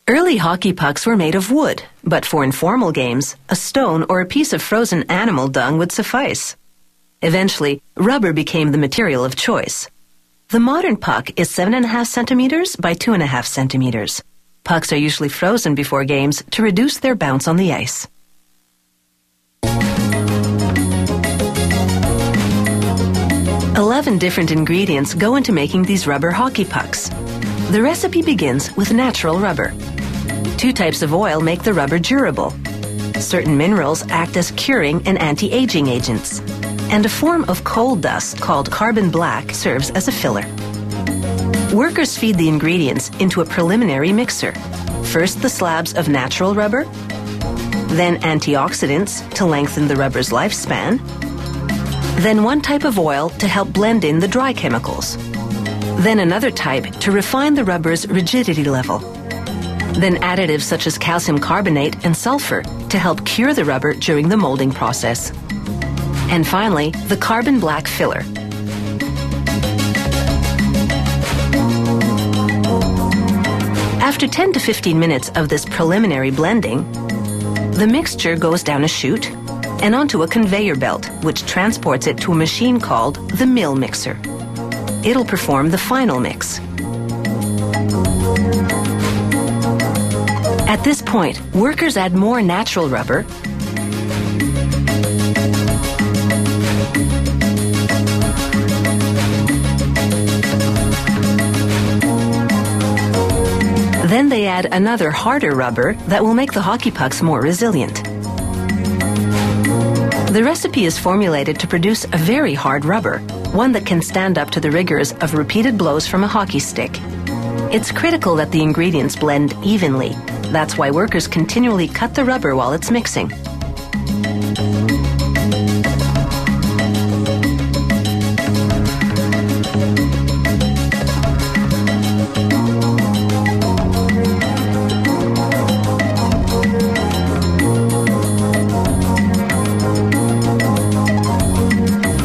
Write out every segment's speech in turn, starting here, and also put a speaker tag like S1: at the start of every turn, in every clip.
S1: Early hockey pucks were made of wood, but for informal games, a stone or a piece of frozen animal dung would suffice. Eventually, rubber became the material of choice. The modern puck is 7.5 centimeters by 2.5 centimeters. Pucks are usually frozen before games to reduce their bounce on the ice. "11 different ingredients go into making these rubber hockey pucks. The recipe begins with natural rubber. 2 types of oil make the rubber durable. Certain minerals act as curing and anti-aging agents. And a form of coal dust called carbon black serves as a filler. Workers feed the ingredients into a preliminary mixer. First the slabs of natural rubber, then antioxidants to lengthen the rubber's lifespan, then one type of oil to help blend in the dry chemicals, then another type to refine the rubber's rigidity level, then additives such as calcium carbonate and sulfur to help cure the rubber during the molding process. And finally, the carbon black filler. After 10 to 15 minutes of this preliminary blending, the mixture goes down a chute and onto a conveyor belt, which transports it to a machine called the mill mixer. It'll perform the final mix. At this point, workers add more natural rubber, then they add another harder rubber that will make the hockey pucks more resilient. The recipe is formulated to produce a very hard rubber, one that can stand up to the rigors of repeated blows from a hockey stick. It's critical that the ingredients blend evenly. That's why workers continually cut the rubber while it's mixing.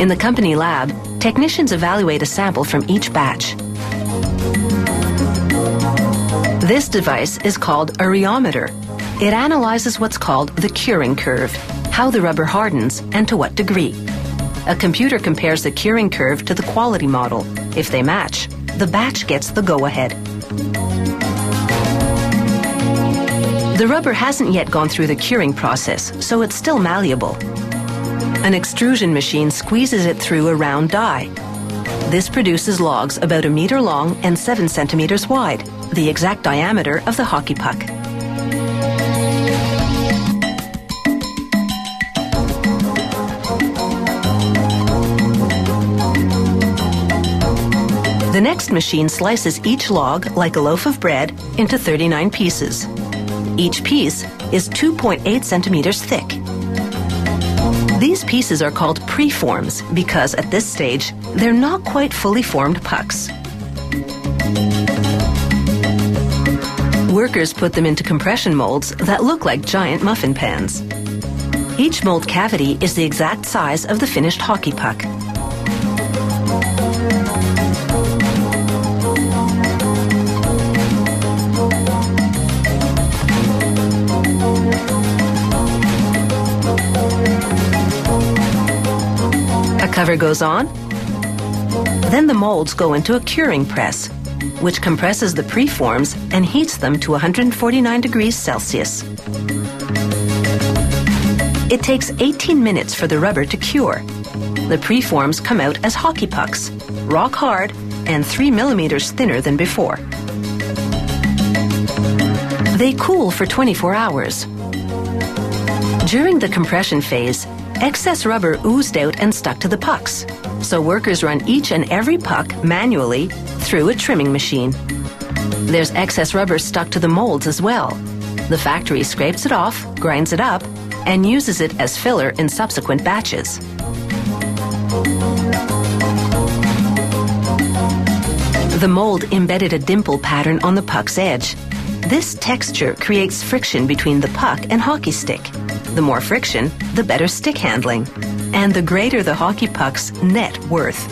S1: In the company lab, technicians evaluate a sample from each batch. This device is called a rheometer. It analyzes what's called the curing curve, how the rubber hardens and to what degree. A computer compares the curing curve to the quality model. If they match, the batch gets the go-ahead. The rubber hasn't yet gone through the curing process, so it's still malleable. An extrusion machine squeezes it through a round die. This produces logs about 1 meter long and 7 centimeters wide, the exact diameter of the hockey puck. The next machine slices each log, like a loaf of bread, into 39 pieces. Each piece is 2.8 centimeters thick. These pieces are called preforms because at this stage, they're not quite fully formed pucks. Workers put them into compression molds that look like giant muffin pans. Each mold cavity is the exact size of the finished hockey puck. Cover goes on. Then the molds go into a curing press, which compresses the preforms and heats them to 149 degrees Celsius. It takes 18 minutes for the rubber to cure. The preforms come out as hockey pucks, rock hard and 3 millimeters thinner than before. They cool for 24 hours. During the compression phase, excess rubber oozed out and stuck to the pucks, so workers run each and every puck manually through a trimming machine. There's excess rubber stuck to the molds as well. The factory scrapes it off, grinds it up, and uses it as filler in subsequent batches. The mold embedded a dimple pattern on the puck's edge. This texture creates friction between the puck and hockey stick. The more friction, the better stick handling, and the greater the hockey puck's net worth.